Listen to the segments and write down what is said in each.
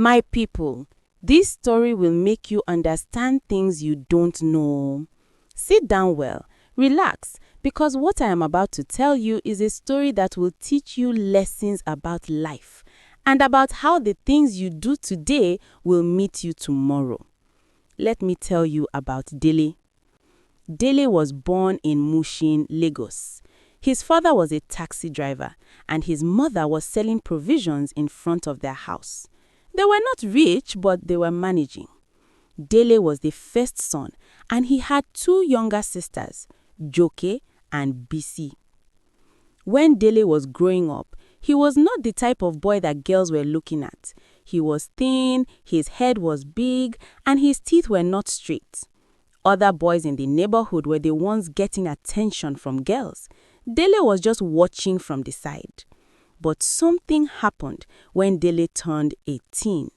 My people, this story will make you understand things you don't know. Sit down well, relax, because what I am about to tell you is a story that will teach you lessons about life and about how the things you do today will meet you tomorrow. Let me tell you about Dele. Dele was born in Mushin, Lagos. His father was a taxi driver and his mother was selling provisions in front of their house. They were not rich, but they were managing. Dele was the first son, and he had two younger sisters, Joke and Bisi. When Dele was growing up, he was not the type of boy that girls were looking at. He was thin, his head was big, and his teeth were not straight. Other boys in the neighborhood were the ones getting attention from girls. Dele was just watching from the side. But something happened when Dele turned 18.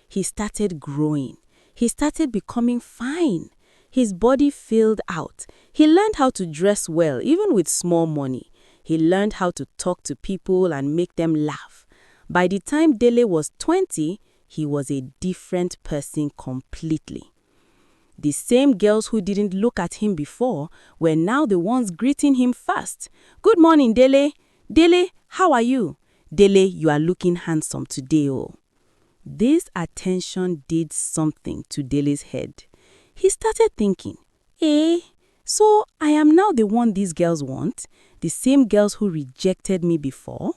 He started growing. He started becoming fine. His body filled out. He learned how to dress well, even with small money. He learned how to talk to people and make them laugh. By the time Dele was 20, he was a different person completely. The same girls who didn't look at him before were now the ones greeting him first. "Good morning, Dele. Dele, how are you? Dele, you are looking handsome today, oh." This attention did something to Dele's head. He started thinking, so I am now the one these girls want, the same girls who rejected me before?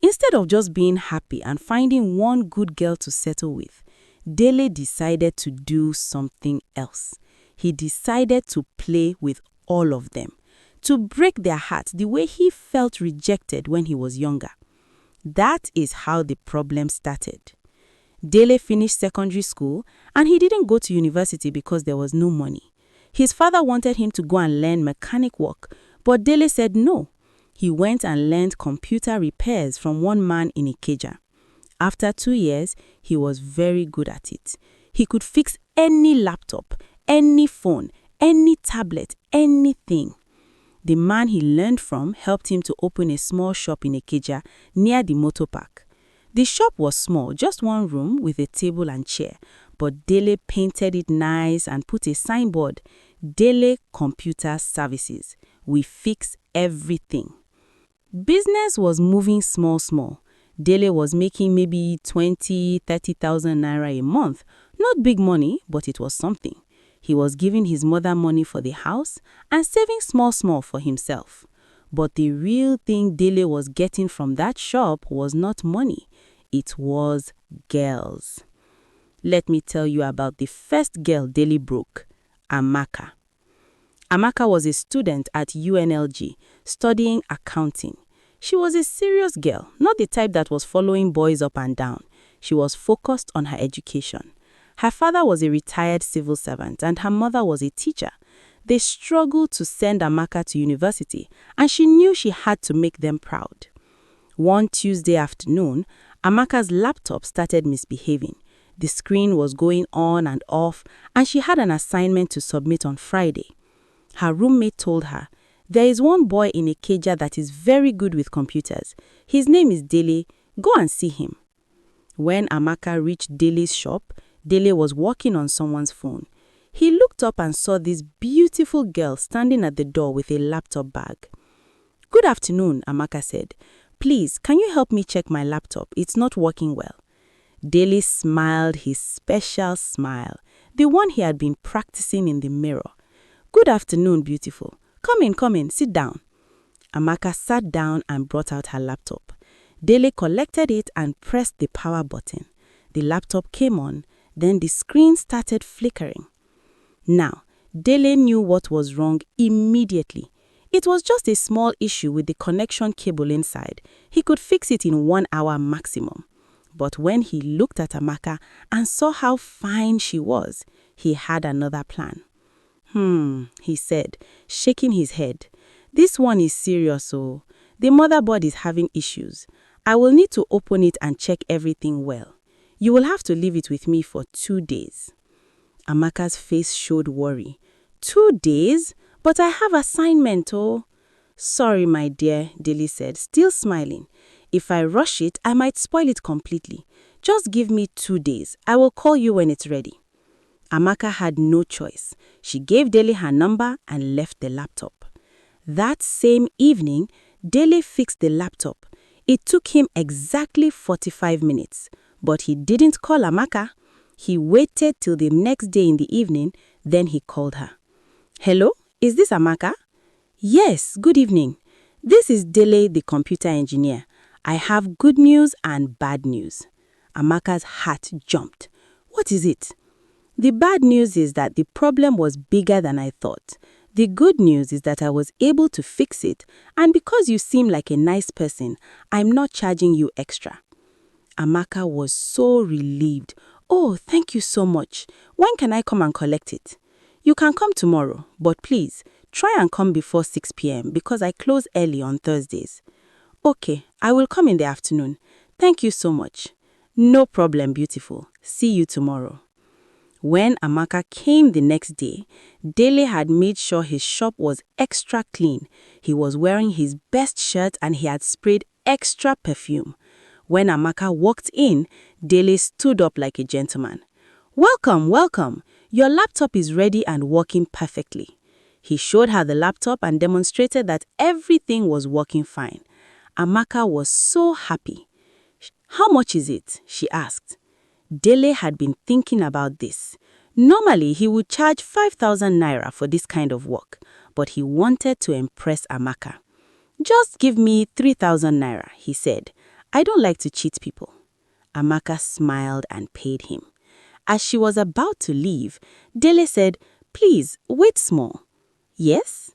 Instead of just being happy and finding one good girl to settle with, Dele decided to do something else. He decided to play with all of them, to break their hearts the way he felt rejected when he was younger. That is how the problem started. Dele finished secondary school and he didn't go to university because there was no money. His father wanted him to go and learn mechanic work, but Dele said no. He went and learned computer repairs from one man in Ikeja. After 2 years, he was very good at it. He could fix any laptop, any phone, any tablet, anything. The man he learned from helped him to open a small shop in Ikeja near the motor park. The shop was small, just one room with a table and chair, but Dele painted it nice and put a signboard, "Dele Computer Services. We fix everything." Business was moving small. Dele was making maybe 20,000-30,000 naira a month. Not big money, but it was something. He was giving his mother money for the house and saving small for himself. But the real thing Dele was getting from that shop was not money. It was girls. Let me tell you about the first girl Dele broke, Amaka. Amaka was a student at UNLG studying accounting. She was a serious girl, not the type that was following boys up and down. She was focused on her education. Her father was a retired civil servant and her mother was a teacher. They struggled to send Amaka to university and she knew she had to make them proud. One Tuesday afternoon, Amaka's laptop started misbehaving. The screen was going on and off and she had an assignment to submit on Friday. Her roommate told her, "There is one boy in Ikeja that is very good with computers. His name is Dele. Go and see him." When Amaka reached Dele's shop, Dele was working on someone's phone. He looked up and saw this beautiful girl standing at the door with a laptop bag. "Good afternoon," Amaka said. "Please, can you help me check my laptop? It's not working well." Dele smiled his special smile, the one he had been practicing in the mirror. "Good afternoon, beautiful. Come in, sit down." Amaka sat down and brought out her laptop. Dele collected it and pressed the power button. The laptop came on, then the screen started flickering. Now, Dele knew what was wrong immediately. It was just a small issue with the connection cable inside. He could fix it in 1 hour maximum. But when he looked at Amaka and saw how fine she was, he had another plan. He said, shaking his head. "This one is serious, oh. The motherboard is having issues. I will need to open it and check everything well. You will have to leave it with me for 2 days. Amaka's face showed worry. 2 days? But I have assignment, oh. "Sorry, my dear," Dele said, still smiling. "If I rush it, I might spoil it completely. Just give me 2 days. I will call you when it's ready. Amaka had no choice. She gave Dele her number and left the laptop. That same evening, Dele fixed the laptop. It took him exactly 45 minutes, but he didn't call Amaka. He waited till the next day in the evening, then he called her. Hello, is this Amaka? Yes, good evening. This is Dele, the computer engineer. I have good news and bad news. Amaka's heart jumped. What is it? The bad news is that the problem was bigger than I thought. The good news is that I was able to fix it, and because you seem like a nice person, I'm not charging you extra. Amaka was so relieved. Oh, thank you so much. When can I come and collect it? You can come tomorrow, but please, try and come before 6 p.m. because I close early on Thursdays. Okay, I will come in the afternoon. Thank you so much. No problem, beautiful. See you tomorrow. When Amaka came the next day, Dele had made sure his shop was extra clean. He was wearing his best shirt and he had sprayed extra perfume. When Amaka walked in, Dele stood up like a gentleman. Welcome, welcome. Your laptop is ready and working perfectly. He showed her the laptop and demonstrated that everything was working fine. Amaka was so happy. How much is it? She asked. Dele had been thinking about this. Normally, he would charge 5,000 naira for this kind of work, but he wanted to impress Amaka. Just give me 3,000 naira, he said. I don't like to cheat people. Amaka smiled and paid him. As she was about to leave, Dele said, Please, wait small. Yes?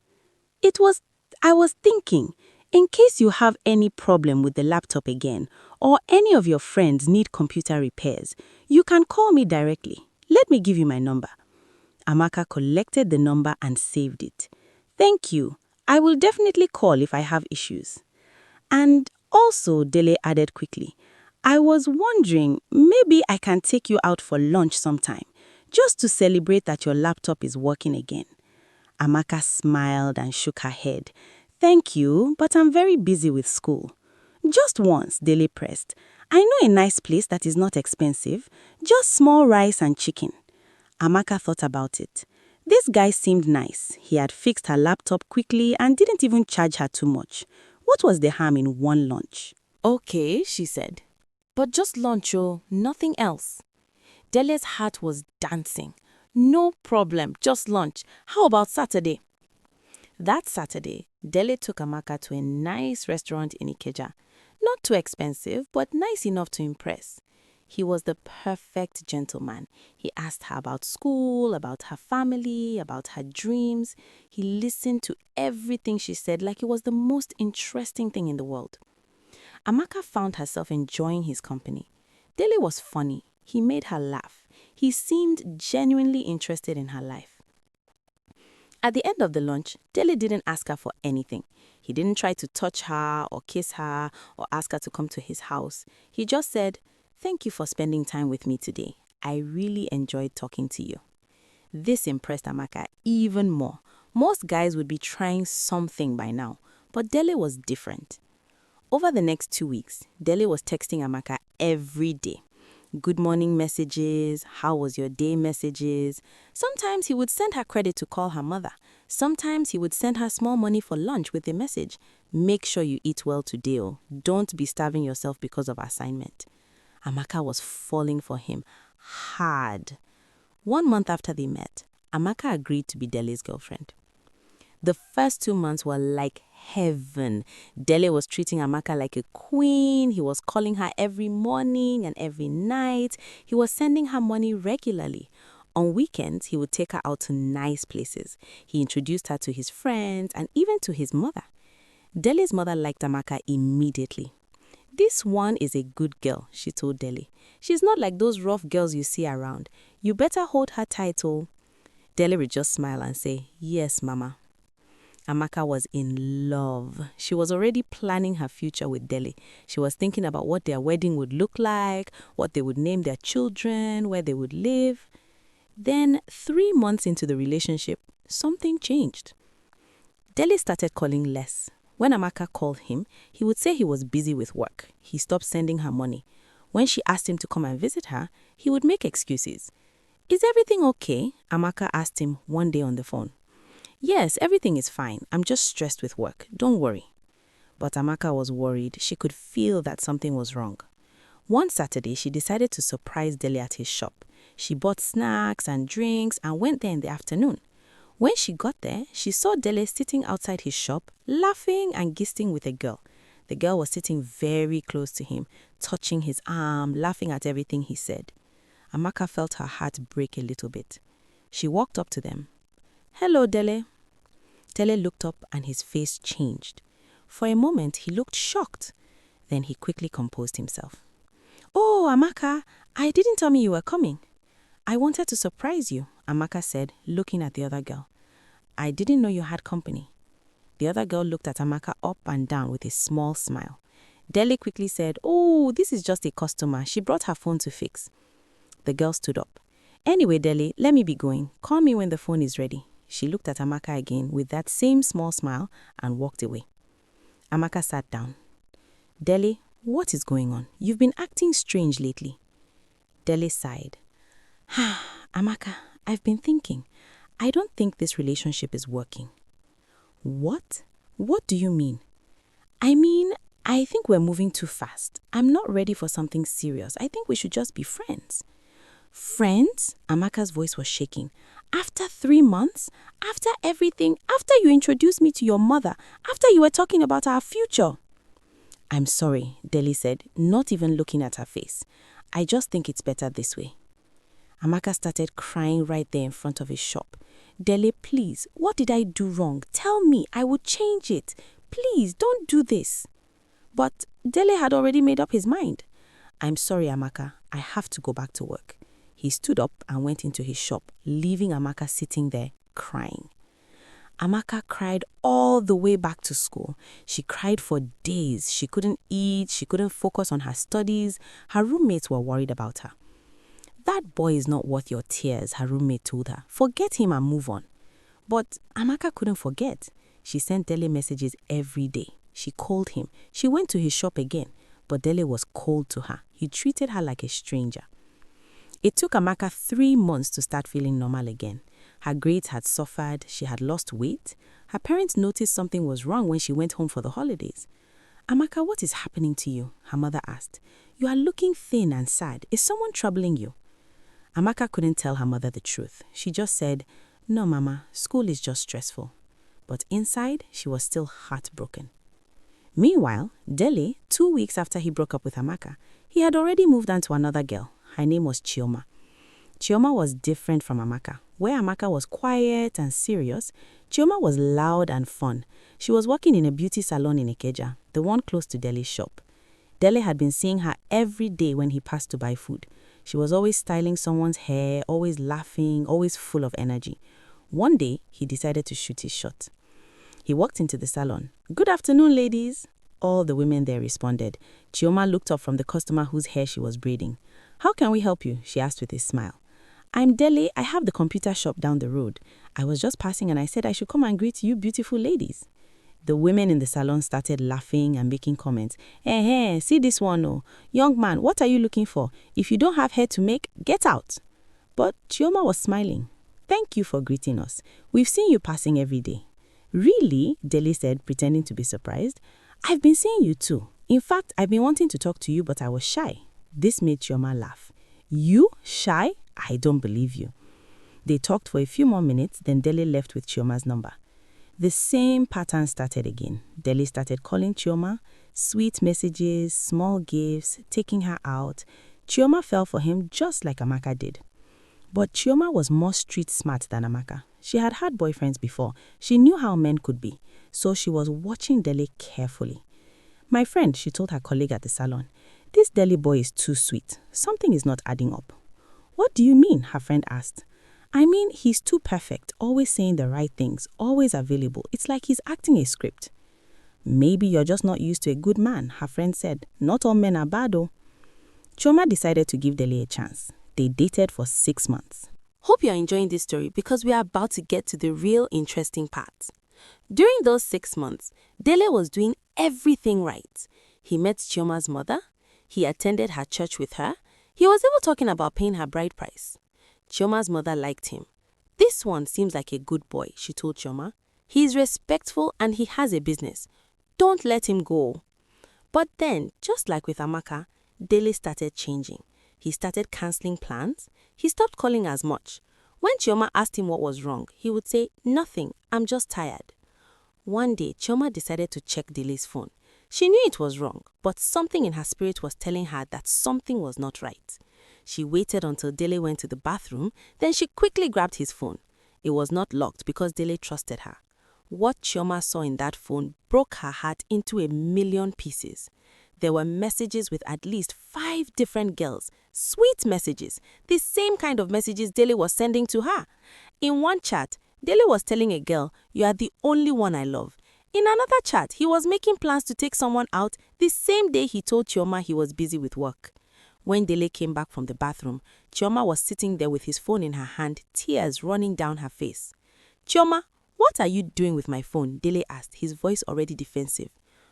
I was thinking, in case you have any problem with the laptop again, or any of your friends need computer repairs, you can call me directly. Let me give you my number. Amaka collected the number and saved it. Thank you. I will definitely call if I have issues. And also, Dele added quickly, I was wondering, maybe I can take you out for lunch sometime, just to celebrate that your laptop is working again. Amaka smiled and shook her head. Thank you, but I'm very busy with school. Just once, Dele pressed. I know a nice place that is not expensive, just small rice and chicken. Amaka thought about it. This guy seemed nice. He had fixed her laptop quickly and didn't even charge her too much. What was the harm in one lunch? Okay, she said. But just lunch, oh, nothing else. Dele's heart was dancing. No problem, just lunch. How about Saturday? That Saturday, Dele took Amaka to a nice restaurant in Ikeja. Not too expensive, but nice enough to impress. He was the perfect gentleman. He asked her about school, about her family, about her dreams. He listened to everything she said like it was the most interesting thing in the world. Amaka found herself enjoying his company. Dele was funny. He made her laugh. He seemed genuinely interested in her life. At the end of the lunch, Dele didn't ask her for anything. He didn't try to touch her or kiss her or ask her to come to his house. He just said, Thank you for spending time with me today. I really enjoyed talking to you. This impressed Amaka even more. Most guys would be trying something by now, but Dele was different. Over the next 2 weeks, Dele was texting Amaka every day. Good morning messages, how was your day messages. Sometimes he would send her credit to call her mother. Sometimes he would send her small money for lunch with a message. Make sure you eat well today. Oh. Don't be starving yourself because of assignment. Amaka was falling for him hard. 1 month after they met, Amaka agreed to be Dele's girlfriend. The first 2 months were like heaven. Dele was treating Amaka like a queen. He was calling her every morning and every night. He was sending her money regularly. On weekends, he would take her out to nice places. He introduced her to his friends and even to his mother. Dele's mother liked Amaka immediately. This one is a good girl, she told Dele. She's not like those rough girls you see around. You better hold her tight, oh. Dele would just smile and say, Yes, Mama. Amaka was in love. She was already planning her future with Dele. She was thinking about what their wedding would look like, what they would name their children, where they would live. Then, 3 months into the relationship, something changed. Dele started calling less. When Amaka called him, he would say he was busy with work. He stopped sending her money. When she asked him to come and visit her, he would make excuses. "Is everything okay?" Amaka asked him one day on the phone. "Yes, everything is fine. I'm just stressed with work. Don't worry." But Amaka was worried. She could feel that something was wrong. One Saturday, she decided to surprise Dele at his shop. She bought snacks and drinks and went there in the afternoon. When she got there, she saw Dele sitting outside his shop, laughing and gisting with a girl. The girl was sitting very close to him, touching his arm, laughing at everything he said. Amaka felt her heart break a little bit. She walked up to them. "Hello, Dele." Dele looked up and his face changed. For a moment, he looked shocked. Then he quickly composed himself. "Oh, Amaka, I didn't tell me you were coming." "I wanted to surprise you," Amaka said, looking at the other girl. "I didn't know you had company." The other girl looked at Amaka up and down with a small smile. Dele quickly said, "Oh, this is just a customer. She brought her phone to fix." The girl stood up. "Anyway, Dele, let me be going. Call me when the phone is ready." She looked at Amaka again with that same small smile and walked away. Amaka sat down. "Dele, what is going on? You've been acting strange lately." Dele sighed. "Amaka, I've been thinking. I don't think this relationship is working." "What? What do you mean?" "I mean, I think we're moving too fast. I'm not ready for something serious. I think we should just be friends." "Friends?" Amaka's voice was shaking. "After 3 months? After everything? After you introduced me to your mother? After you were talking about our future?" "I'm sorry," Dele said, not even looking at her face. "I just think it's better this way." Amaka started crying right there in front of his shop. "Dele, please, what did I do wrong? Tell me, I will change it. Please, don't do this." But Dele had already made up his mind. "I'm sorry, Amaka. I have to go back to work." He stood up and went into his shop, leaving Amaka sitting there, crying. Amaka cried all the way back to school. She cried for days. She couldn't eat. She couldn't focus on her studies. Her roommates were worried about her. "That boy is not worth your tears," her roommate told her. "Forget him and move on." But Amaka couldn't forget. She sent Dele messages every day. She called him. She went to his shop again. But Dele was cold to her. He treated her like a stranger. It took Amaka 3 months to start feeling normal again. Her grades had suffered. She had lost weight. Her parents noticed something was wrong when she went home for the holidays. "Amaka, what is happening to you?" her mother asked. "You are looking thin and sad. Is someone troubling you?" Amaka couldn't tell her mother the truth. She just said, "No, Mama, school is just stressful." But inside, she was still heartbroken. Meanwhile, Dele, 2 weeks after he broke up with Amaka, he had already moved on to another girl. Her name was Chioma. Chioma was different from Amaka. Where Amaka was quiet and serious, Chioma was loud and fun. She was working in a beauty salon in Ikeja, the one close to Dele's shop. Dele had been seeing her every day when he passed to buy food. She was always styling someone's hair, always laughing, always full of energy. One day, he decided to shoot his shot. He walked into the salon. "Good afternoon, ladies." All the women there responded. Chioma looked up from the customer whose hair she was braiding. "How can we help you?" she asked with a smile. "I'm Dele. I have the computer shop down the road. I was just passing and I said I should come and greet you beautiful ladies." The women in the salon started laughing and making comments. "Hey, see this one, oh. Young man, what are you looking for? If you don't have hair to make, get out." But Chioma was smiling. "Thank you for greeting us. We've seen you passing every day." "Really?" Dele said, pretending to be surprised. "I've been seeing you too. In fact, I've been wanting to talk to you, but I was shy." This made Chioma laugh. "You? Shy? I don't believe you." They talked for a few more minutes, then Dele left with Chioma's number. The same pattern started again. Dele started calling Chioma, sweet messages, small gifts, taking her out. Chioma fell for him just like Amaka did. But Chioma was more street smart than Amaka. She had had boyfriends before. She knew how men could be. So she was watching Dele carefully. "My friend," she told her colleague at the salon, "this Dele boy is too sweet. Something is not adding up." "What do you mean?" her friend asked. "I mean, he's too perfect, always saying the right things, always available. It's like he's acting a script." "Maybe you're just not used to a good man," her friend said. "Not all men are bad, though." Chioma decided to give Dele a chance. They dated for 6 months. Hope you're enjoying this story because we are about to get to the real interesting part. During those 6 months, Dele was doing everything right. He met Chioma's mother. He attended her church with her. He was even talking about paying her bride price. Chioma's mother liked him. This one seems like a good boy, she told Chioma. He is respectful and he has a business. Don't let him go. But then, just like with Amaka, Dele started changing. He started cancelling plans. He stopped calling as much. When Chioma asked him what was wrong, he would say, "Nothing, I'm just tired." One day, Chioma decided to check Dele's phone. She knew it was wrong, but something in her spirit was telling her that something was not right. She waited until Dele went to the bathroom, then she quickly grabbed his phone. It was not locked because Dele trusted her. What Chioma saw in that phone broke her heart into a million pieces. There were messages with at least 5 different girls, sweet messages, the same kind of messages Dele was sending to her. In one chat, Dele was telling a girl, "You are the only one I love." In another chat, he was making plans to take someone out the same day he told Chioma he was busy with work. When Dele came back from the bathroom, Chioma was sitting there with his phone in her hand, tears running down her face. "Chioma, what are you doing with my phone?" Dele asked, his voice already defensive.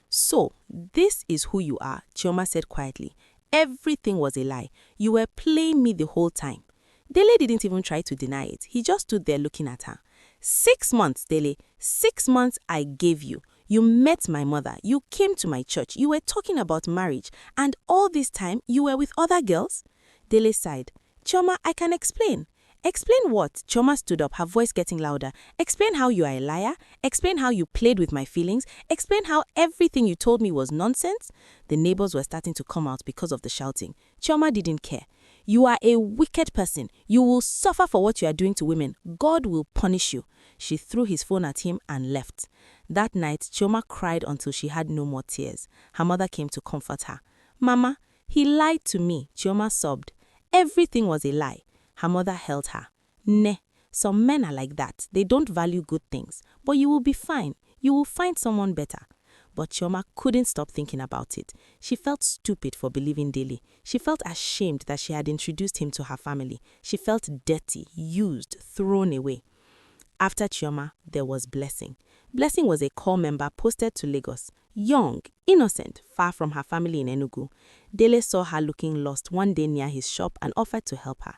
"So, this is who you are," Chioma said quietly. "Everything was a lie. You were playing me the whole time." Dele didn't even try to deny it. He just stood there looking at her. 6 months, Dele. 6 months I gave you. You met my mother. You came to my church. You were talking about marriage. And all this time, you were with other girls?" Dele sighed. "Chioma, I can explain." "Explain what?" Chioma stood up, her voice getting louder. "Explain how you are a liar. Explain how you played with my feelings. Explain how everything you told me was nonsense." The neighbors were starting to come out because of the shouting. Chioma didn't care. "You are a wicked person. You will suffer for what you are doing to women. God will punish you." She threw his phone at him and left. That night, Chioma cried until she had no more tears. Her mother came to comfort her. "Mama, he lied to me," Chioma sobbed. "Everything was a lie." Her mother held her. "Nah, some men are like that. They don't value good things. But you will be fine. You will find someone better." But Chioma couldn't stop thinking about it. She felt stupid for believing Dele. She felt ashamed that she had introduced him to her family. She felt dirty, used, thrown away. After Chioma, there was Blessing. Blessing was a corps member posted to Lagos. Young, innocent, far from her family in Enugu. Dele saw her looking lost one day near his shop and offered to help her.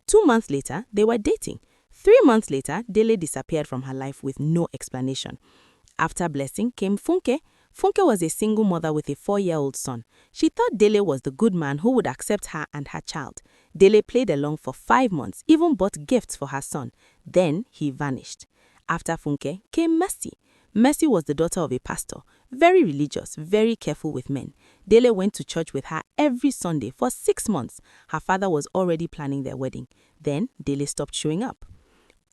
2 months later, they were dating. 3 months later, Dele disappeared from her life with no explanation. After Blessing came Funke. Funke was a single mother with a 4-year-old son. She thought Dele was the good man who would accept her and her child. Dele played along for 5 months, even bought gifts for her son. Then he vanished. After Funke came Mercy. Mercy was the daughter of a pastor, very religious, very careful with men. Dele went to church with her every Sunday for 6 months. Her father was already planning their wedding. Then Dele stopped showing up.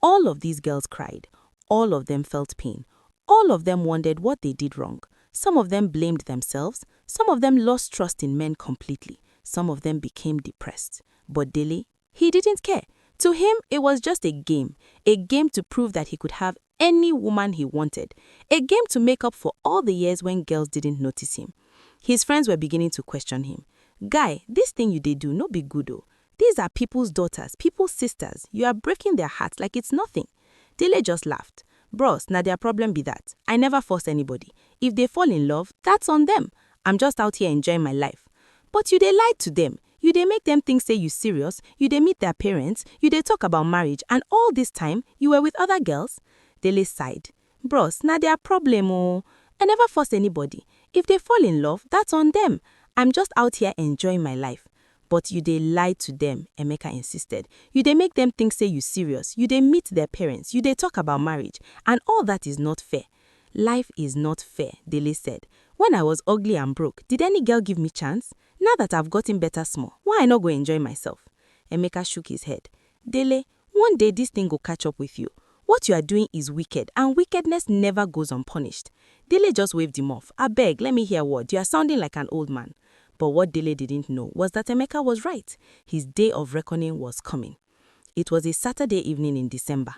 All of these girls cried. All of them felt pain. All of them wondered what they did wrong. Some of them blamed themselves. Some of them lost trust in men completely. Some of them became depressed. But Dele, he didn't care. To him, it was just a game to prove that he could have any woman he wanted, a game to make up for all the years when girls didn't notice him. His friends were beginning to question him. "Guy, this thing you do no be good oh. These are people's daughters, people's sisters. You are breaking their hearts like it's nothing." Dele just laughed. "Bros, na their problem be that. I never force anybody. If they fall in love, that's on them. I'm just out here enjoying my life." "But you dey lie to them. You dey make them think say you serious. You dey meet their parents. You dey talk about marriage. And all this time, you were with other girls?" Dele sighed. "Bros, na their problem oh. I never force anybody. If they fall in love, that's on them. I'm just out here enjoying my life." "But you dey lie to them," Emeka insisted. "You dey make them think say you serious. You dey meet their parents. You dey talk about marriage. And all that is not fair." "Life is not fair," Dele said. "When I was ugly and broke, did any girl give me chance? Now that I've gotten better small, why I not go enjoy myself?" Emeka shook his head. "Dele, one day this thing will catch up with you. What you are doing is wicked, and wickedness never goes unpunished." Dele just waved him off. "Abeg, let me hear a word. You are sounding like an old man." But what Dele didn't know was that Emeka was right. His day of reckoning was coming. It was a Saturday evening in December.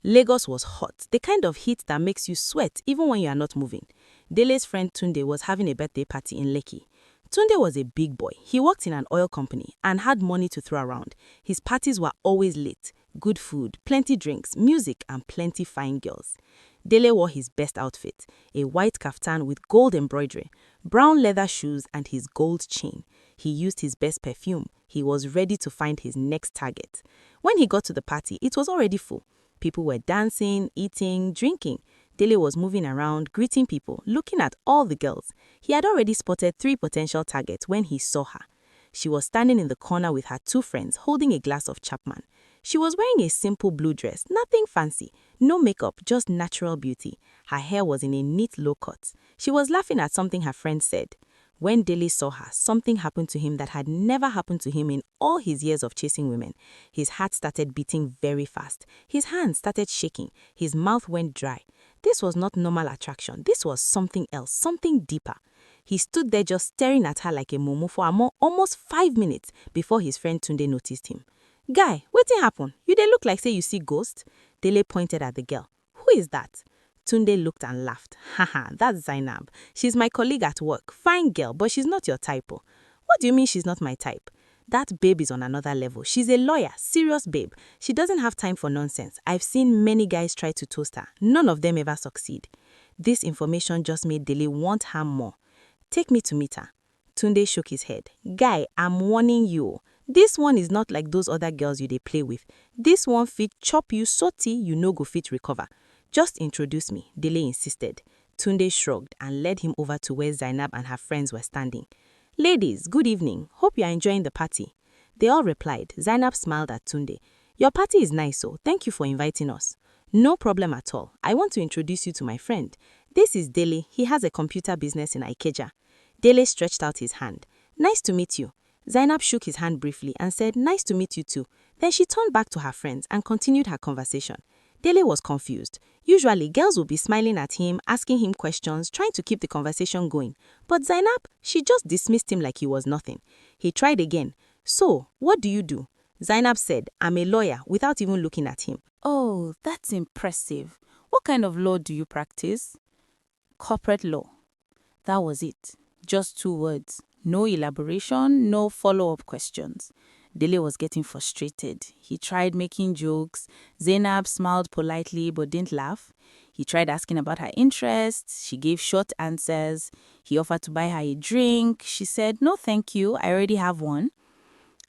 Lagos was hot, the kind of heat that makes you sweat even when you are not moving. Dele's friend Tunde was having a birthday party in Lekki. Tunde was a big boy. He worked in an oil company and had money to throw around. His parties were always late, good food, plenty drinks, music, and plenty fine girls. Dele wore his best outfit, a white kaftan with gold embroidery, brown leather shoes and his gold chain. He used his best perfume. He was ready to find his next target. When he got to the party, it was already full. People were dancing, eating, drinking. Dele was moving around, greeting people, looking at all the girls. He had already spotted 3 potential targets when he saw her. She was standing in the corner with her 2 friends, holding a glass of Chapman. She was wearing a simple blue dress, nothing fancy, no makeup, just natural beauty. Her hair was in a neat low cut. She was laughing at something her friend said. When Dele saw her, something happened to him that had never happened to him in all his years of chasing women. His heart started beating very fast. His hands started shaking. His mouth went dry. This was not normal attraction. This was something else, something deeper. He stood there just staring at her like a mumu for almost 5 minutes before his friend Tunde noticed him. Guy, wetin happen? You dey look like say you see ghost? Dele pointed at the girl. Who is that? Tunde looked and laughed. Haha, that's Zainab. She's my colleague at work. Fine girl, but she's not your type. Oh. What do you mean she's not my type? That babe is on another level. She's a lawyer, serious babe. She doesn't have time for nonsense. I've seen many guys try to toast her. None of them ever succeed. This information just made Dele want her more. Take me to meet her. Tunde shook his head. Guy, I'm warning you. This one is not like those other girls you dey play with. This one fit chop you soti you no go fit recover. Just introduce me, Dele insisted. Tunde shrugged and led him over to where Zainab and her friends were standing. Ladies, good evening. Hope you are enjoying the party. They all replied. Zainab smiled at Tunde. Your party is nice, so thank you for inviting us. No problem at all. I want to introduce you to my friend. This is Dele. He has a computer business in Ikeja. Dele stretched out his hand. Nice to meet you. Zainab shook his hand briefly and said, nice to meet you too. Then she turned back to her friends and continued her conversation. Dele was confused. Usually, girls would be smiling at him, asking him questions, trying to keep the conversation going. But Zainab, she just dismissed him like he was nothing. He tried again. So, what do you do? Zainab said, I'm a lawyer, without even looking at him. Oh, that's impressive. What kind of law do you practice? Corporate law. That was it. Just 2 words. No elaboration, no follow-up questions. Dele was getting frustrated. He tried making jokes. Zainab smiled politely but didn't laugh. He tried asking about her interests. She gave short answers. He offered to buy her a drink. She said, no thank you, I already have one.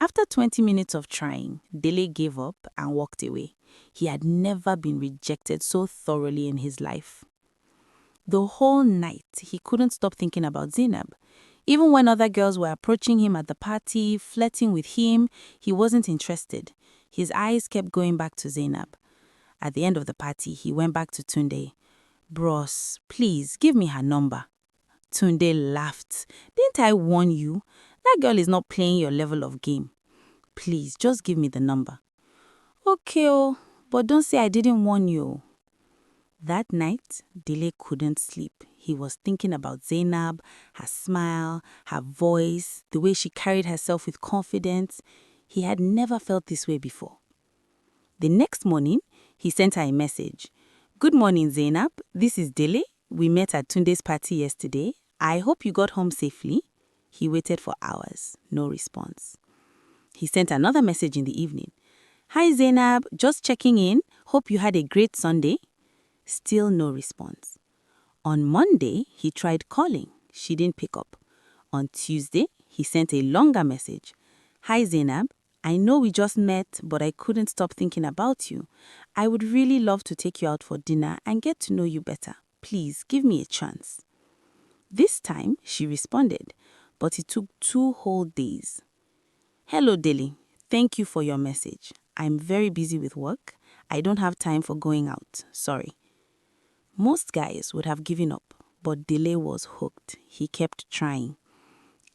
After 20 minutes of trying, Dele gave up and walked away. He had never been rejected so thoroughly in his life. The whole night, he couldn't stop thinking about Zainab. Even when other girls were approaching him at the party, flirting with him, he wasn't interested. His eyes kept going back to Zainab. At the end of the party, he went back to Tunde. Bros, please, give me her number. Tunde laughed. Didn't I warn you? That girl is not playing your level of game. Please, just give me the number. Okay, but don't say I didn't warn you. That night, Dele couldn't sleep. He was thinking about Zainab, her smile, her voice, the way she carried herself with confidence. He had never felt this way before. The next morning, he sent her a message. Good morning, Zainab. This is Dele. We met at Tunde's party yesterday. I hope you got home safely. He waited for hours. No response. He sent another message in the evening. Hi, Zainab. Just checking in. Hope you had a great Sunday. Still no response. On Monday, he tried calling. She didn't pick up. On Tuesday, he sent a longer message. Hi Zainab, I know we just met, but I couldn't stop thinking about you. I would really love to take you out for dinner and get to know you better. Please give me a chance. This time, she responded, but it took 2 whole days. Hello Dele, thank you for your message. I'm very busy with work. I don't have time for going out. Sorry. Most guys would have given up, but Dele was hooked. He kept trying.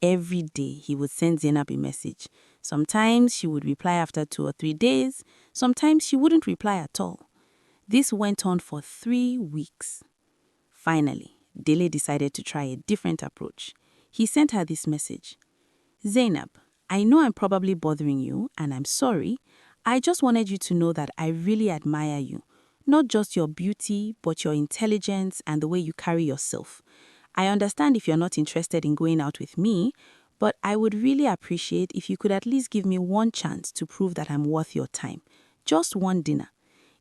Every day, he would send Zainab a message. Sometimes she would reply after 2 or 3 days. Sometimes she wouldn't reply at all. This went on for 3 weeks. Finally, Dele decided to try a different approach. He sent her this message. Zainab, I know I'm probably bothering you, and I'm sorry. I just wanted you to know that I really admire you. Not just your beauty, but your intelligence and the way you carry yourself. I understand if you're not interested in going out with me, but I would really appreciate if you could at least give me 1 chance to prove that I'm worth your time. Just 1 dinner.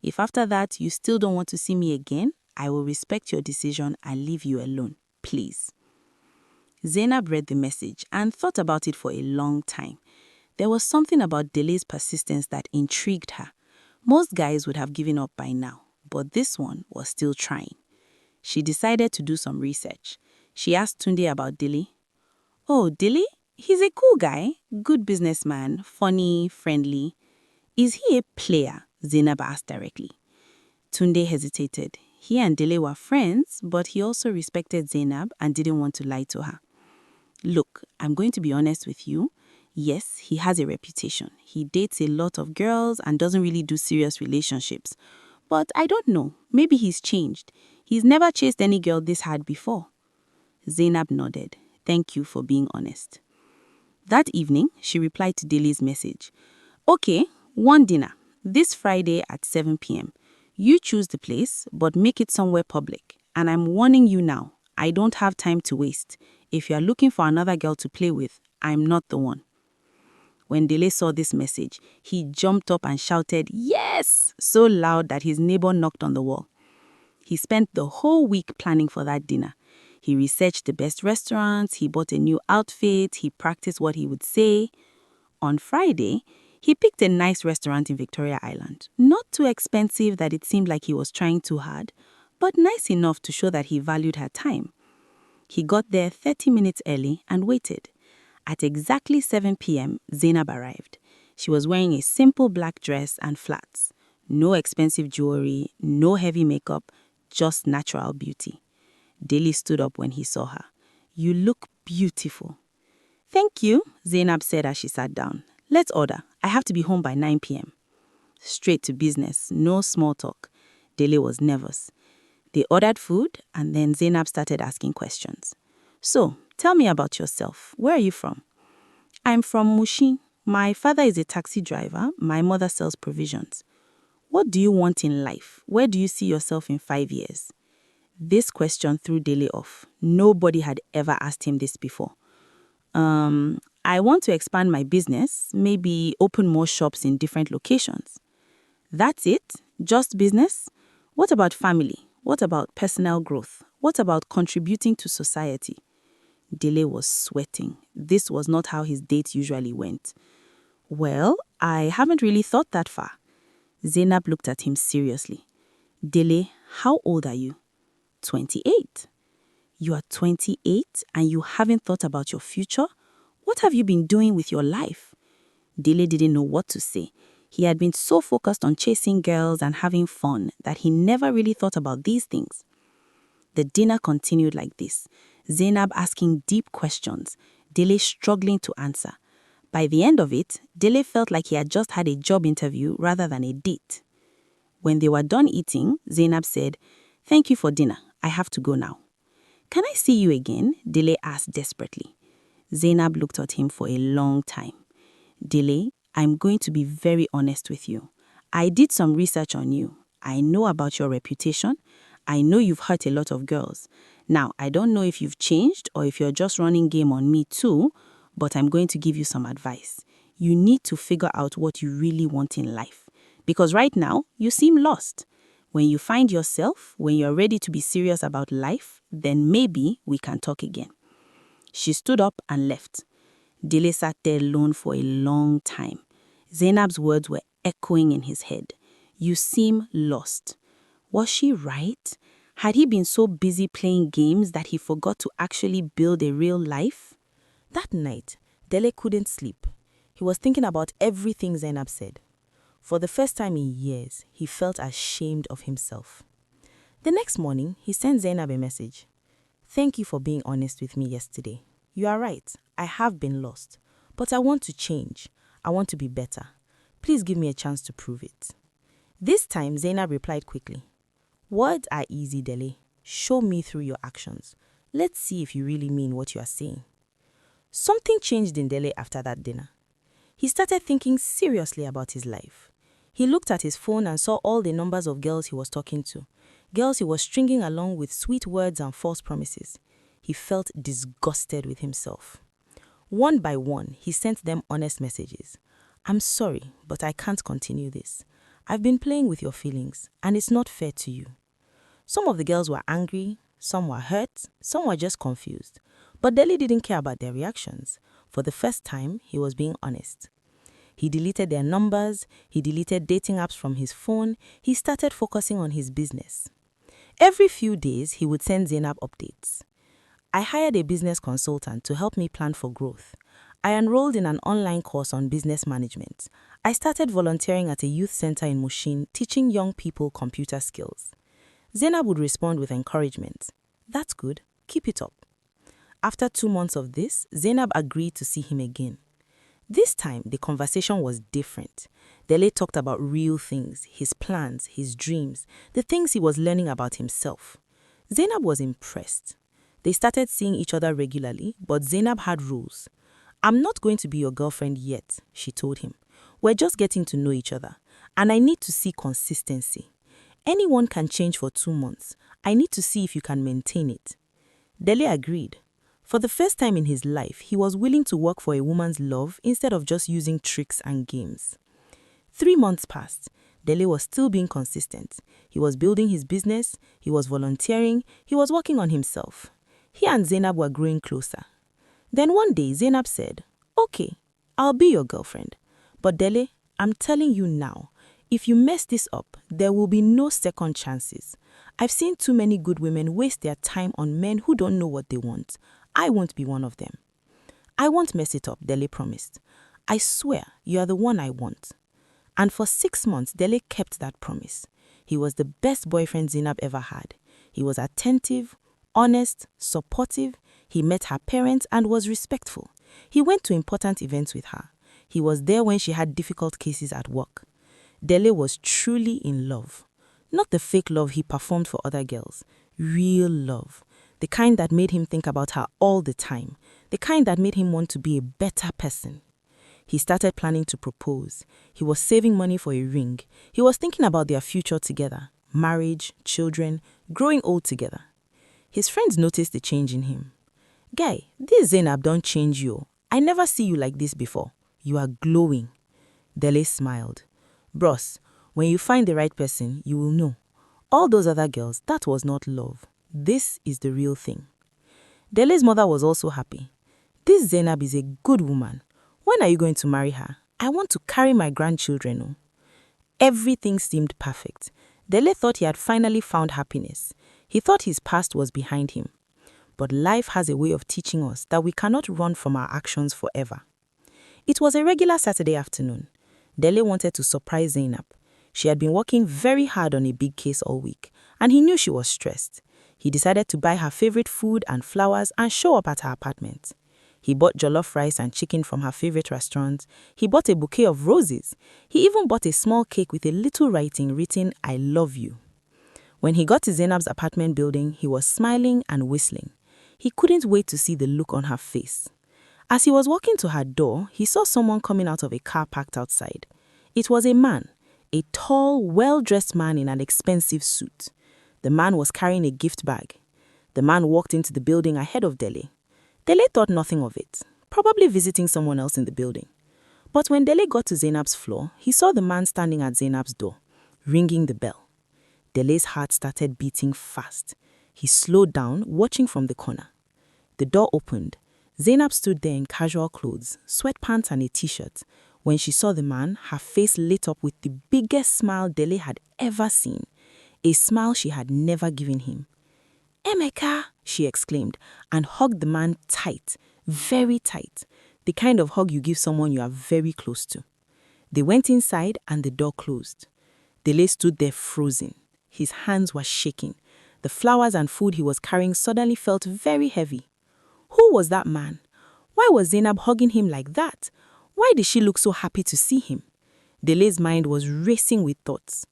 If after that you still don't want to see me again, I will respect your decision and leave you alone, please. Zainab read the message and thought about it for a long time. There was something about Dele's persistence that intrigued her. Most guys would have given up by now, but this one was still trying. She decided to do some research. She asked Tunde about Dele. Oh, Dele? He's a cool guy, good businessman, funny, friendly. Is he a player? Zainab asked directly. Tunde hesitated. He and Dele were friends, but he also respected Zainab and didn't want to lie to her. Look, I'm going to be honest with you. Yes, he has a reputation. He dates a lot of girls and doesn't really do serious relationships. But I don't know. Maybe he's changed. He's never chased any girl this hard before. Zainab nodded. Thank you for being honest. That evening, she replied to Dele's message. Okay, one dinner. This Friday at 7 p.m. You choose the place, but make it somewhere public. And I'm warning you now, I don't have time to waste. If you are looking for another girl to play with, I'm not the one. When Dele saw this message, he jumped up and shouted, "Yes!" so loud that his neighbor knocked on the wall. He spent the whole week planning for that dinner. He researched the best restaurants, he bought a new outfit, he practiced what he would say. On Friday, he picked a nice restaurant in Victoria Island. Not too expensive that it seemed like he was trying too hard, but nice enough to show that he valued her time. He got there 30 minutes early and waited. At exactly 7 p.m., Zainab arrived. She was wearing a simple black dress and flats. No expensive jewelry, no heavy makeup, just natural beauty. Dele stood up when he saw her. You look beautiful. Thank you, Zainab said as she sat down. Let's order. I have to be home by 9 p.m. Straight to business, no small talk. Dele was nervous. They ordered food and then Zainab started asking questions. So, tell me about yourself. Where are you from? I'm from Mushin. My father is a taxi driver. My mother sells provisions. What do you want in life? Where do you see yourself in 5 years? This question threw Dele off. Nobody had ever asked him this before. I want to expand my business, maybe open more shops in different locations. That's it? Just business? What about family? What about personal growth? What about contributing to society? Dele was sweating. This was not how his dates usually went. Well, I haven't really thought that far. Zainab looked at him seriously. Dele, how old are you? 28. You are 28 and you haven't thought about your future? What have you been doing with your life? Dele didn't know what to say. He had been so focused on chasing girls and having fun that he never really thought about these things. The dinner continued like this. Zainab asking deep questions, Dele struggling to answer. By the end of it, Dele felt like he had just had a job interview rather than a date. When they were done eating, Zainab said, "Thank you for dinner. I have to go now." "Can I see you again?" Dele asked desperately. Zainab looked at him for a long time. "Dele, I'm going to be very honest with you. I did some research on you. I know about your reputation. I know you've hurt a lot of girls. Now, I don't know if you've changed or if you're just running game on me too, but I'm going to give you some advice. You need to figure out what you really want in life. Because right now, you seem lost. When you find yourself, when you're ready to be serious about life, then maybe we can talk again." She stood up and left. Dele sat there alone for a long time. Zainab's words were echoing in his head. You seem lost. Was she right? Had he been so busy playing games that he forgot to actually build a real life? That night, Dele couldn't sleep. He was thinking about everything Zainab said. For the first time in years, he felt ashamed of himself. The next morning, he sent Zainab a message. "Thank you for being honest with me yesterday. You are right, I have been lost. But I want to change. I want to be better. Please give me a chance to prove it." This time, Zainab replied quickly. "Words are easy, Dele. Show me through your actions. Let's see if you really mean what you are saying." Something changed in Dele after that dinner. He started thinking seriously about his life. He looked at his phone and saw all the numbers of girls he was talking to, girls he was stringing along with sweet words and false promises. He felt disgusted with himself. One by one, he sent them honest messages. "I'm sorry, but I can't continue this. I've been playing with your feelings, and it's not fair to you." Some of the girls were angry, some were hurt, some were just confused. But Dele didn't care about their reactions. For the first time, he was being honest. He deleted their numbers, he deleted dating apps from his phone, he started focusing on his business. Every few days, he would send Zainab updates. I hired a business consultant to help me plan for growth. I enrolled in an online course on business management. I started volunteering at a youth center in Mushin, teaching young people computer skills. Zainab would respond with encouragement. That's good, keep it up. After 2 months of this, Zainab agreed to see him again. This time, the conversation was different. Dele talked about real things, his plans, his dreams, the things he was learning about himself. Zainab was impressed. They started seeing each other regularly, but Zainab had rules. I'm not going to be your girlfriend yet, she told him. We're just getting to know each other, and I need to see consistency. Anyone can change for 2 months. I need to see if you can maintain it. Dele agreed. For the first time in his life, he was willing to work for a woman's love instead of just using tricks and games. 3 months passed. Dele was still being consistent. He was building his business, he was volunteering, he was working on himself. He and Zainab were growing closer. Then one day, Zainab said, "Okay, I'll be your girlfriend. But Dele, I'm telling you now, if you mess this up, there will be no second chances. I've seen too many good women waste their time on men who don't know what they want. I won't be one of them." "I won't mess it up," Dele promised. "I swear you are the one I want." And for 6 months, Dele kept that promise. He was the best boyfriend Zainab ever had. He was attentive, honest, supportive. He met her parents and was respectful. He went to important events with her. He was there when she had difficult cases at work. Dele was truly in love. Not the fake love he performed for other girls. Real love. The kind that made him think about her all the time. The kind that made him want to be a better person. He started planning to propose. He was saving money for a ring. He was thinking about their future together. Marriage, children, growing old together. His friends noticed the change in him. "Guy, this Zainab don't change you. I never see you like this before. You are glowing." Dele smiled. "Bros, when you find the right person, you will know. All those other girls, that was not love. This is the real thing." Dele's mother was also happy. "This Zainab is a good woman. When are you going to marry her? I want to carry my grandchildren." Oh. Everything seemed perfect. Dele thought he had finally found happiness. He thought his past was behind him. But life has a way of teaching us that we cannot run from our actions forever. It was a regular Saturday afternoon. Dele wanted to surprise Zainab. She had been working very hard on a big case all week, and he knew she was stressed. He decided to buy her favorite food and flowers and show up at her apartment. He bought jollof rice and chicken from her favorite restaurant. He bought a bouquet of roses. He even bought a small cake with a little writing written, "I love you." When he got to Zainab's apartment building, he was smiling and whistling. He couldn't wait to see the look on her face. As he was walking to her door, he saw someone coming out of a car parked outside. It was a man, a tall, well-dressed man in an expensive suit. The man was carrying a gift bag. The man walked into the building ahead of Dele. Dele thought nothing of it, probably visiting someone else in the building. But when Dele got to Zainab's floor, he saw the man standing at Zainab's door, ringing the bell. Dele's heart started beating fast. He slowed down, watching from the corner. The door opened. Zainab stood there in casual clothes, sweatpants and a t-shirt. When she saw the man, her face lit up with the biggest smile Dele had ever seen. A smile she had never given him. "Emeka," she exclaimed, and hugged the man tight, very tight, the kind of hug you give someone you are very close to. They went inside and the door closed. Dele stood there frozen. His hands were shaking. The flowers and food he was carrying suddenly felt very heavy. Who was that man? Why was Zainab hugging him like that? Why did she look so happy to see him? Dele's mind was racing with thoughts.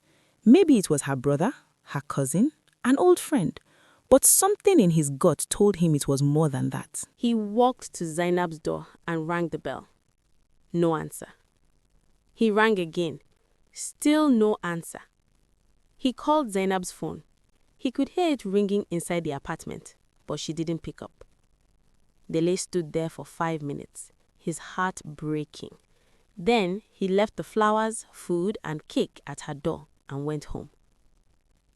Maybe it was her brother, her cousin, an old friend. But something in his gut told him it was more than that. He walked to Zainab's door and rang the bell. No answer. He rang again. Still no answer. He called Zainab's phone. He could hear it ringing inside the apartment, but she didn't pick up. Dele stood there for 5 minutes, his heart breaking. Then he left the flowers, food, and cake at her door and went home.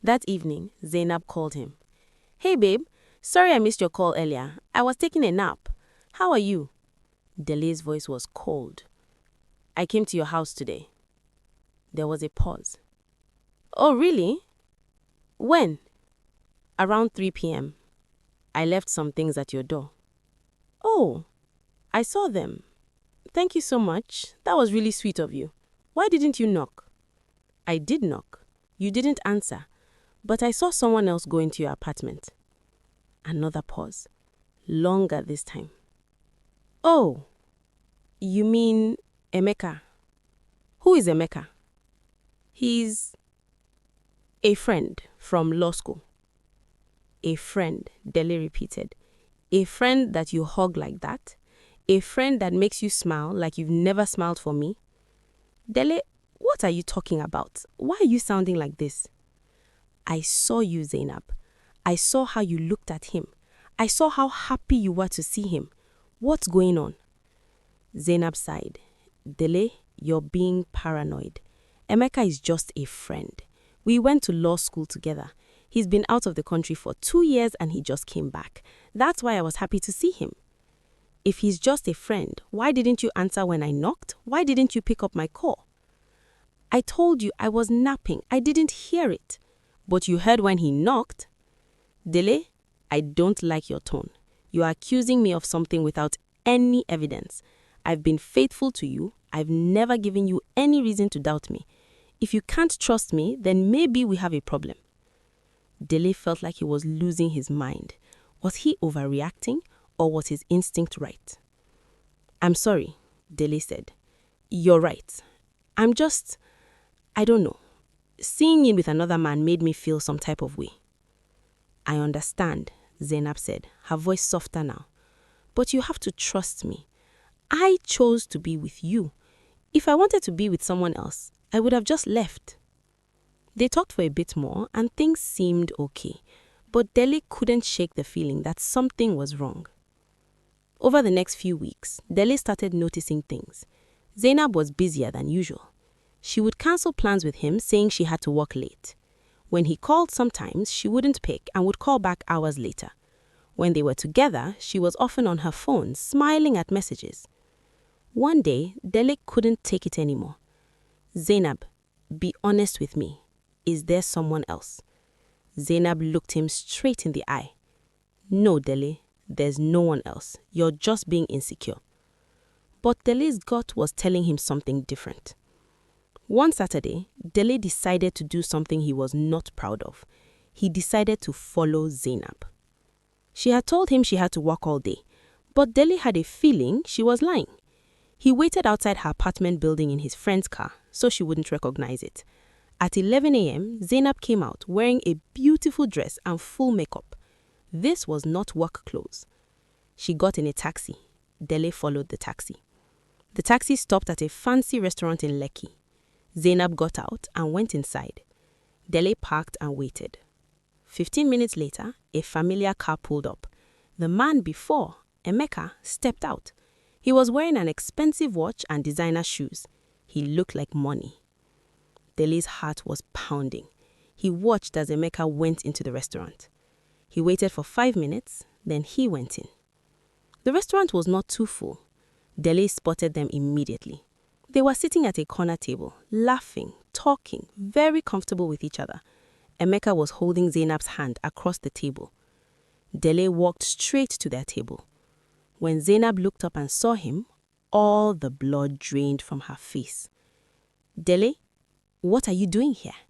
That evening, Zainab called him. "Hey babe, sorry I missed your call earlier. I was taking a nap. How are you?" Dele's voice was cold. "I came to your house today." There was a pause. "Oh, really? When?" "Around 3 p.m. I left some things at your door." "Oh, I saw them. Thank you so much. That was really sweet of you. Why didn't you knock?" "I did knock. You didn't answer. But I saw someone else go into your apartment." Another pause. Longer this time. "Oh, you mean Emeka?" "Who is Emeka?" "He's a friend from law school." "A friend," Dele repeated. "A friend that you hug like that? A friend that makes you smile like you've never smiled for me?" "Dele, what are you talking about? Why are you sounding like this?" "I saw you, Zainab. I saw how you looked at him. I saw how happy you were to see him. What's going on?" Zainab sighed. "Dele, you're being paranoid. Emeka is just a friend. We went to law school together. He's been out of the country for 2 years and he just came back. That's why I was happy to see him." "If he's just a friend, why didn't you answer when I knocked? Why didn't you pick up my call?" "I told you I was napping. I didn't hear it." "But you heard when he knocked." "Dele, I don't like your tone. You are accusing me of something without any evidence. I've been faithful to you. I've never given you any reason to doubt me. If you can't trust me, then maybe we have a problem." Dele felt like he was losing his mind. Was he overreacting, or was his instinct right? "I'm sorry," Dele said. "You're right. I don't know. Seeing you with another man made me feel some type of way." "I understand," Zainab said, her voice softer now. "But you have to trust me. I chose to be with you. If I wanted to be with someone else, I would have just left." They talked for a bit more and things seemed okay, but Dele couldn't shake the feeling that something was wrong. Over the next few weeks, Dele started noticing things. Zainab was busier than usual. She would cancel plans with him, saying she had to work late. When he called sometimes, she wouldn't pick and would call back hours later. When they were together, she was often on her phone, smiling at messages. One day, Dele couldn't take it anymore. "Zainab, be honest with me. Is there someone else?" Zainab looked him straight in the eye. "No, Dele, there's no one else. You're just being insecure." But Dele's gut was telling him something different. One Saturday, Dele decided to do something he was not proud of. He decided to follow Zainab. She had told him she had to work all day, but Dele had a feeling she was lying. He waited outside her apartment building in his friend's car so she wouldn't recognize it. At 11 a.m., Zainab came out wearing a beautiful dress and full makeup. This was not work clothes. She got in a taxi. Dele followed the taxi. The taxi stopped at a fancy restaurant in Lekki. Zainab got out and went inside. Dele parked and waited. 15 minutes later, a familiar car pulled up. The man before, Emeka, stepped out. He was wearing an expensive watch and designer shoes. He looked like money. Dele's heart was pounding. He watched as Emeka went into the restaurant. He waited for 5 minutes, then he went in. The restaurant was not too full. Dele spotted them immediately. They were sitting at a corner table, laughing, talking, very comfortable with each other. Emeka was holding Zainab's hand across the table. Dele walked straight to their table. When Zainab looked up and saw him, all the blood drained from her face. "Dele, what are you doing here?"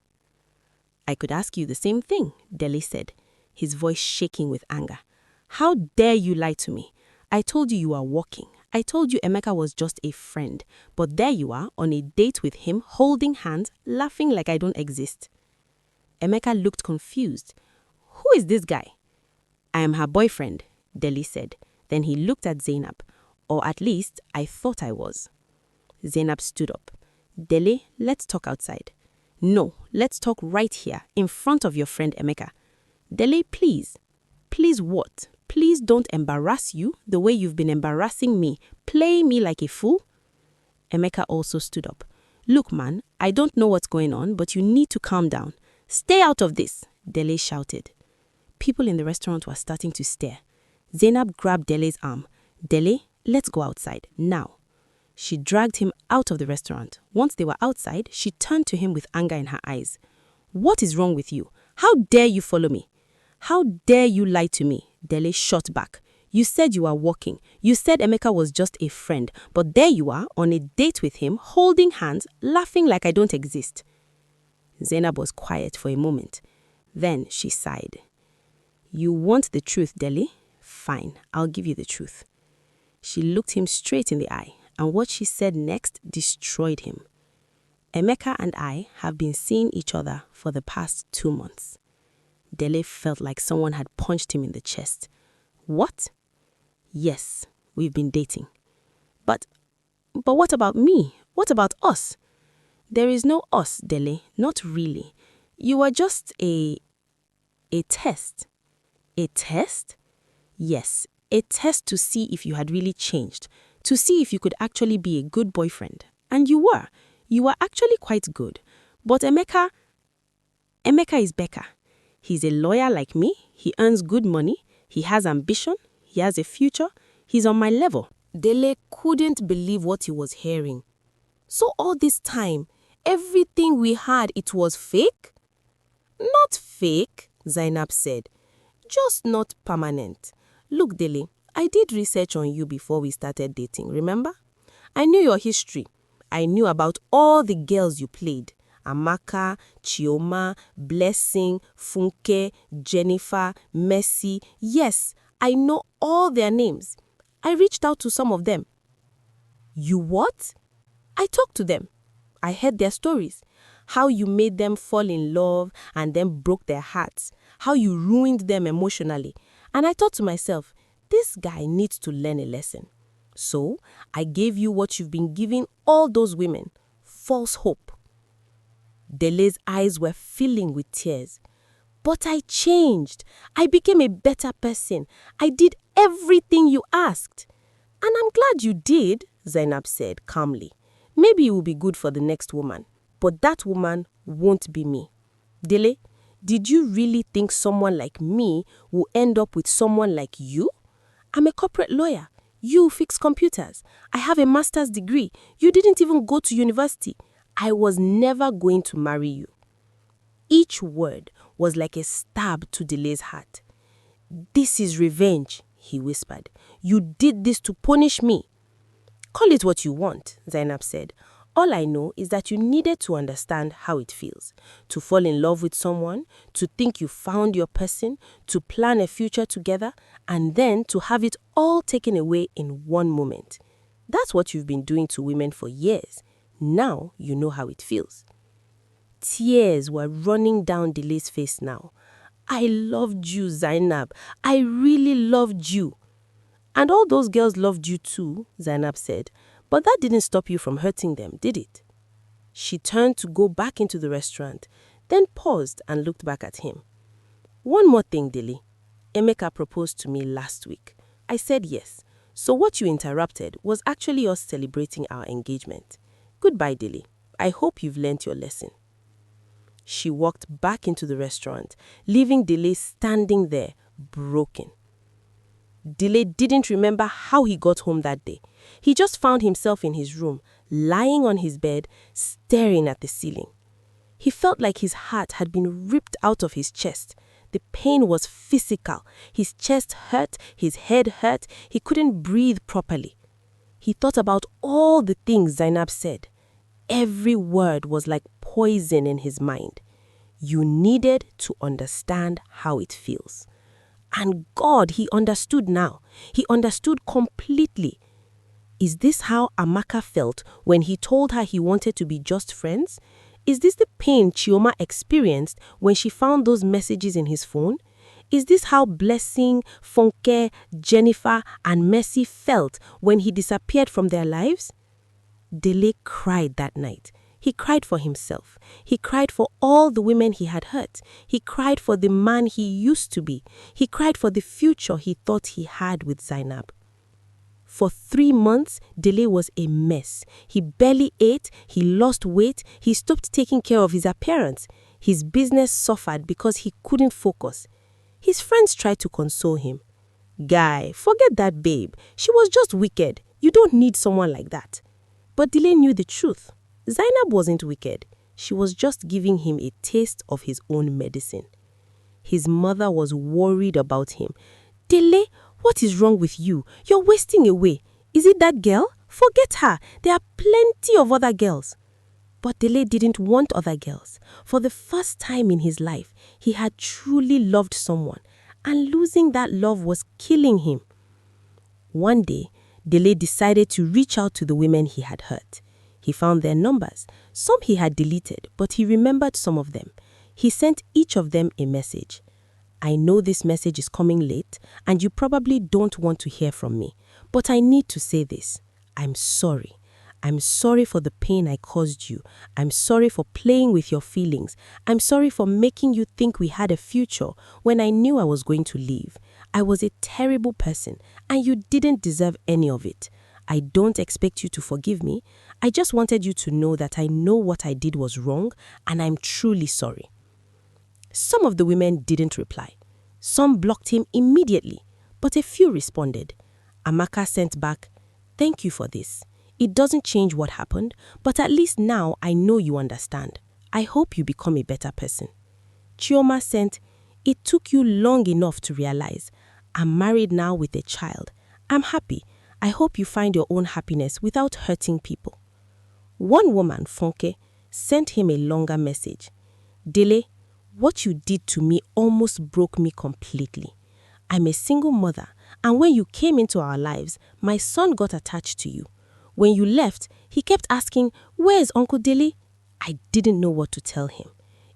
"I could ask you the same thing," Dele said, his voice shaking with anger. "How dare you lie to me? I told you you were walking. I told you Emeka was just a friend, but there you are on a date with him, holding hands, laughing like I don't exist." Emeka looked confused. "Who is this guy?" "I am her boyfriend," Dele said. Then he looked at Zainab. "Or at least, I thought I was." Zainab stood up. "Dele, let's talk outside." "No, let's talk right here, in front of your friend Emeka." "Dele, please." "Please what? Please don't embarrass you the way you've been embarrassing me. Play me like a fool." Emeka also stood up. "Look, man, I don't know what's going on, but you need to calm down. Stay out of this, Dele shouted. People in the restaurant were starting to stare. Zainab grabbed Dele's arm. Dele, let's go outside, now. She dragged him out of the restaurant. Once they were outside, she turned to him with anger in her eyes. What is wrong with you? How dare you follow me? How dare you lie to me? Dele shot back. You said you were walking. You said Emeka was just a friend. But there you are, on a date with him, holding hands, laughing like I don't exist. Zainab was quiet for a moment. Then she sighed. You want the truth, Dele? Fine, I'll give you the truth. She looked him straight in the eye, and what she said next destroyed him. Emeka and I have been seeing each other for the past 2 months. Dele felt like someone had punched him in the chest. What? Yes, we've been dating. But what about me? What about us? There is no us, Dele, not really. You are just a test. A test? Yes, a test to see if you had really changed, to see if you could actually be a good boyfriend. And you were. You were actually quite good. But Emeka is Becca. He's a lawyer like me. He earns good money. He has ambition. He has a future. He's on my level. Dele couldn't believe what he was hearing. So all this time, everything we had, it was fake? Not fake, Zainab said. Just not permanent. Look, Dele, I did research on you before we started dating, remember? I knew your history. I knew about all the girls you played. Amaka, Chioma, Blessing, Funke, Jennifer, Mercy. Yes, I know all their names. I reached out to some of them. You what? I talked to them. I heard their stories. How you made them fall in love and then broke their hearts. How you ruined them emotionally. And I thought to myself, this guy needs to learn a lesson. So, I gave you what you've been giving all those women. False hope. Dele's eyes were filling with tears. But I changed. I became a better person. I did everything you asked. And I'm glad you did, Zainab said calmly. Maybe it will be good for the next woman. But that woman won't be me. Dele, did you really think someone like me will end up with someone like you? I'm a corporate lawyer. You fix computers. I have a master's degree. You didn't even go to university. I was never going to marry you. Each word was like a stab to Dele's heart. This is revenge, he whispered. You did this to punish me. Call it what you want, Zainab said. All I know is that you needed to understand how it feels. To fall in love with someone, to think you found your person, to plan a future together, and then to have it all taken away in one moment. That's what you've been doing to women for years. Now you know how it feels. Tears were running down Dele's face now. I loved you, Zainab. I really loved you. And all those girls loved you too, Zainab said. But that didn't stop you from hurting them, did it? She turned to go back into the restaurant, then paused and looked back at him. One more thing, Dele. Emeka proposed to me last week. I said yes. So what you interrupted was actually us celebrating our engagement. Goodbye, Dele. I hope you've learnt your lesson. She walked back into the restaurant, leaving Dele standing there, broken. Dele didn't remember how he got home that day. He just found himself in his room, lying on his bed, staring at the ceiling. He felt like his heart had been ripped out of his chest. The pain was physical. His chest hurt, his head hurt, he couldn't breathe properly. He thought about all the things Zainab said. Every word was like poison in his mind. You needed to understand how it feels. And God, he understood now. He understood completely. Is this how Amaka felt when he told her he wanted to be just friends? Is this the pain Chioma experienced when she found those messages in his phone? Is this how Blessing, Funke, Jennifer, and Mercy felt when he disappeared from their lives? Dele cried that night. He cried for himself. He cried for all the women he had hurt. He cried for the man he used to be. He cried for the future he thought he had with Zainab. For 3 months, Dele was a mess. He barely ate, he lost weight, he stopped taking care of his appearance. His business suffered because he couldn't focus. His friends tried to console him. Guy, forget that babe. She was just wicked. You don't need someone like that. But Dele knew the truth. Zainab wasn't wicked. She was just giving him a taste of his own medicine. His mother was worried about him. Dele, what is wrong with you? You're wasting away. Is it that girl? Forget her. There are plenty of other girls. But Dele didn't want other girls. For the first time in his life, he had truly loved someone, and losing that love was killing him. One day, Dele decided to reach out to the women he had hurt. He found their numbers. Some he had deleted, but he remembered some of them. He sent each of them a message. I know this message is coming late, and you probably don't want to hear from me, but I need to say this. I'm sorry. I'm sorry for the pain I caused you. I'm sorry for playing with your feelings. I'm sorry for making you think we had a future when I knew I was going to leave. I was a terrible person, and you didn't deserve any of it. I don't expect you to forgive me. I just wanted you to know that I know what I did was wrong, and I'm truly sorry. Some of the women didn't reply. Some blocked him immediately, but a few responded. Amaka sent back, "Thank you for this. It doesn't change what happened, but at least now I know you understand. I hope you become a better person." Chioma sent, "It took you long enough to realize. I'm married now with a child. I'm happy. I hope you find your own happiness without hurting people." One woman, Fonke, sent him a longer message. "Dele, what you did to me almost broke me completely. I'm a single mother, and when you came into our lives, my son got attached to you. When you left, he kept asking, 'Where is Uncle Dele?' I didn't know what to tell him.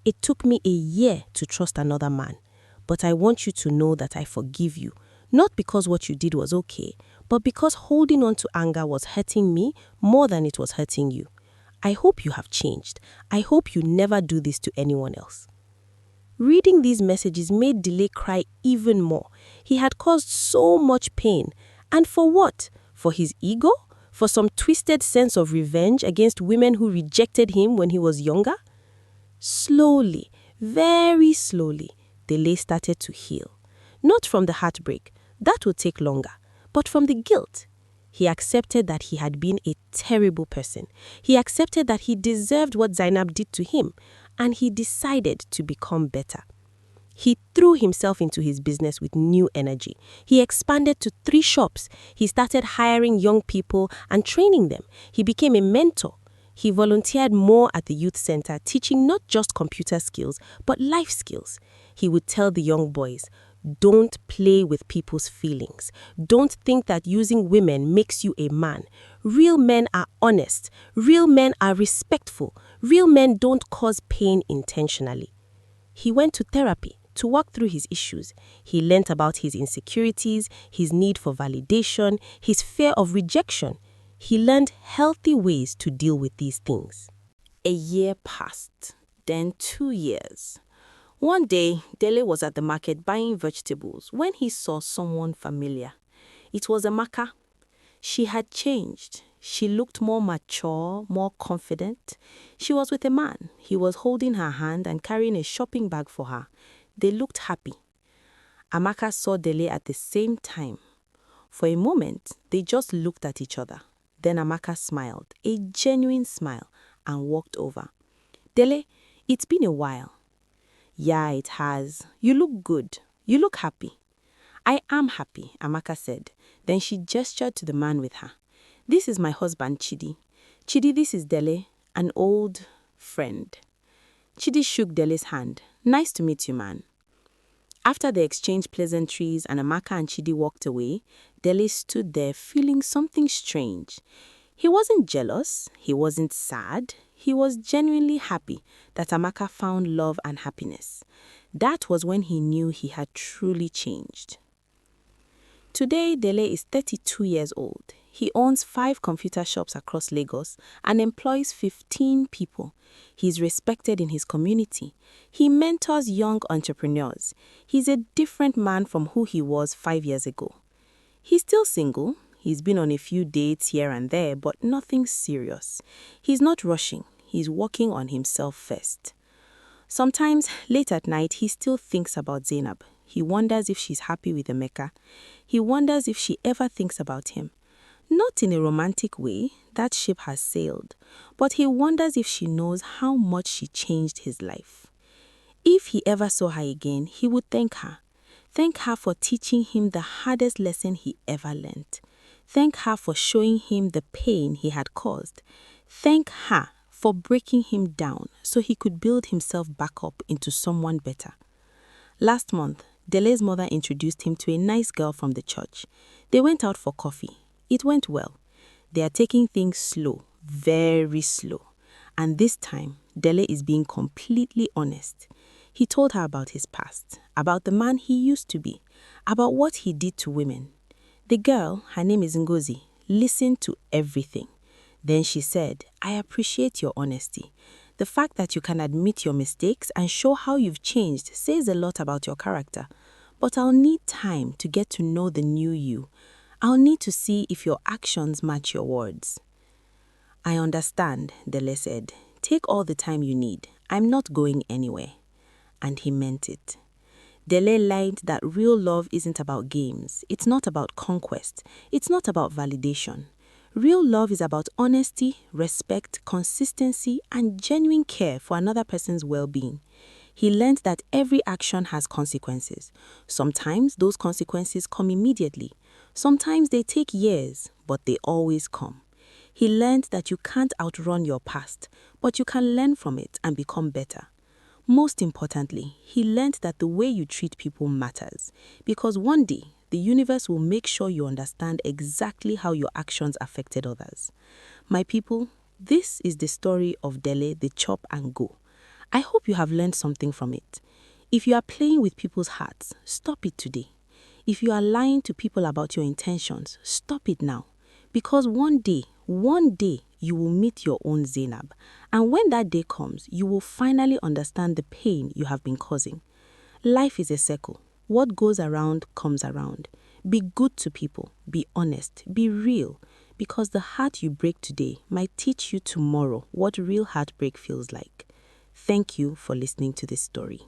It took me a year to trust another man. But I want you to know that I forgive you, not because what you did was okay, but because holding on to anger was hurting me more than it was hurting you. I hope you have changed. I hope you never do this to anyone else." Reading these messages made Dele cry even more. He had caused so much pain. And for what? For his ego? For some twisted sense of revenge against women who rejected him when he was younger? Slowly, very slowly, Dele started to heal. Not from the heartbreak, that would take longer, but from the guilt. He accepted that he had been a terrible person. He accepted that he deserved what Zainab did to him, and he decided to become better. He threw himself into his business with new energy. He expanded to 3 shops. He started hiring young people and training them. He became a mentor. He volunteered more at the youth center, teaching not just computer skills, but life skills. He would tell the young boys, "Don't play with people's feelings. Don't think that using women makes you a man. Real men are honest. Real men are respectful. Real men don't cause pain intentionally." He went to therapy to work through his issues. He learnt about his insecurities, his need for validation, his fear of rejection. He learned healthy ways to deal with these things. A year passed, then 2 years. One day, Dele was at the market buying vegetables when he saw someone familiar. It was Amaka. She had changed. She looked more mature, more confident. She was with a man. He was holding her hand and carrying a shopping bag for her. They looked happy. Amaka saw Dele at the same time. For a moment, they just looked at each other. Then Amaka smiled, a genuine smile, and walked over. "Dele, it's been a while." "Yeah, it has. You look good. You look happy." "I am happy," Amaka said. Then she gestured to the man with her. "This is my husband, Chidi. Chidi, this is Dele, an old friend." Chidi shook Dele's hand. "Nice to meet you, man." After they exchanged pleasantries and Amaka and Chidi walked away, Dele stood there feeling something strange. He wasn't jealous. He wasn't sad. He was genuinely happy that Amaka found love and happiness. That was when he knew he had truly changed. Today, Dele is 32 years old. He owns 5 computer shops across Lagos and employs 15 people. He's respected in his community. He mentors young entrepreneurs. He's a different man from who he was 5 years ago. He's still single. He's been on a few dates here and there, but nothing serious. He's not rushing. He's working on himself first. Sometimes, late at night, he still thinks about Zainab. He wonders if she's happy with Emeka. He wonders if she ever thinks about him. Not in a romantic way, that ship has sailed, but he wonders if she knows how much she changed his life. If he ever saw her again, he would thank her. Thank her for teaching him the hardest lesson he ever learned. Thank her for showing him the pain he had caused. Thank her for breaking him down so he could build himself back up into someone better. Last month, Dele's mother introduced him to a nice girl from the church. They went out for coffee. It went well. They are taking things slow, very slow. And this time, Dele is being completely honest. He told her about his past, about the man he used to be, about what he did to women. The girl, her name is Ngozi, listened to everything. Then she said, "I appreciate your honesty. The fact that you can admit your mistakes and show how you've changed says a lot about your character. But I'll need time to get to know the new you. I'll need to see if your actions match your words." "I understand," Dele said. "Take all the time you need. I'm not going anywhere." And he meant it. Dele learned that real love isn't about games. It's not about conquest. It's not about validation. Real love is about honesty, respect, consistency, and genuine care for another person's well-being. He learned that every action has consequences. Sometimes those consequences come immediately. Sometimes they take years, but they always come. He learned that you can't outrun your past, but you can learn from it and become better. Most importantly, he learned that the way you treat people matters, because one day the universe will make sure you understand exactly how your actions affected others. My people, this is the story of Dele, the chop and go. I hope you have learned something from it. If you are playing with people's hearts, stop it today. If you are lying to people about your intentions, stop it now. Because one day, you will meet your own Zainab. And when that day comes, you will finally understand the pain you have been causing. Life is a circle. What goes around comes around. Be good to people. Be honest. Be real. Because the heart you break today might teach you tomorrow what real heartbreak feels like. Thank you for listening to this story.